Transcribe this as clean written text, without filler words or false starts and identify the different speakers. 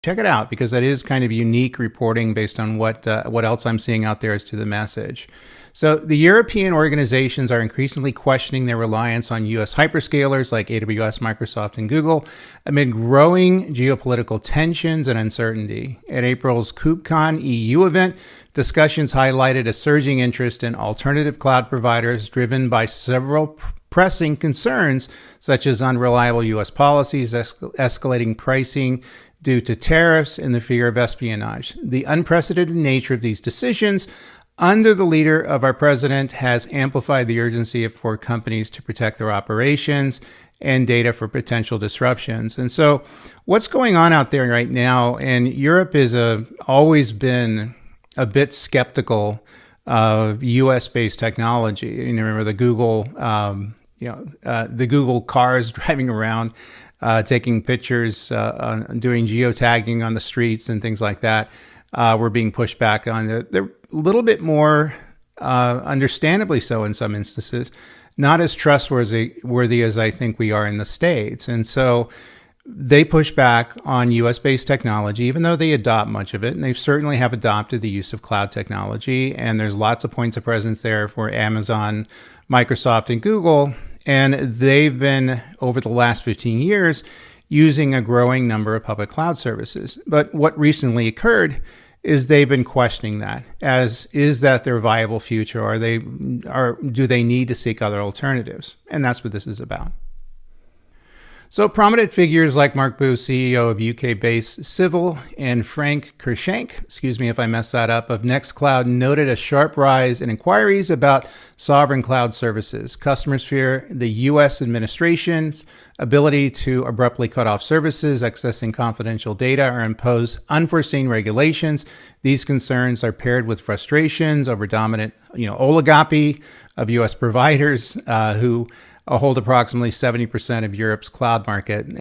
Speaker 1: check it out because that is kind of unique reporting based on what else I'm seeing out there as to the message. So the European organizations are increasingly questioning their reliance on U.S. hyperscalers like AWS, Microsoft, and Google amid growing geopolitical tensions and uncertainty. At April's CapCut EU event, discussions highlighted a surging interest in alternative cloud providers driven by several pressing concerns such as unreliable U.S. policies, escalating pricing due to tariffs, and the fear of espionage. The unprecedented nature of these decisions under the leader of our president has amplified the urgency for companies to protect their operations and data for potential disruptions. And so what's going on out there right now, and Europe is always been a bit skeptical of US-based technology. You remember the Google, the Google cars driving around, taking pictures, doing geotagging on the streets and things like that, were being pushed back on. They're a little bit more, understandably so in some instances, not as trustworthy as I think we are in the States. And so they push back on US-based technology, even though they adopt much of it. And they certainly have adopted the use of cloud technology. And there's lots of points of presence there for Amazon, Microsoft, and Google. And they've been, over the last 15 years, using a growing number of public cloud services. But what recently occurred is they've been questioning that, as is that their viable future, or do they need to seek other alternatives? And that's what this is about. So prominent figures like Mark Booth, CEO of UK-based Civil, and Frank Kershank, excuse me if I messed that up, of Nextcloud, noted a sharp rise in inquiries about sovereign cloud services. Customers fear the US administration's ability to abruptly cut off services, accessing confidential data, or impose unforeseen regulations. These concerns are paired with frustrations over dominant, oligopoly of US providers who hold approximately 70% of Europe's cloud market.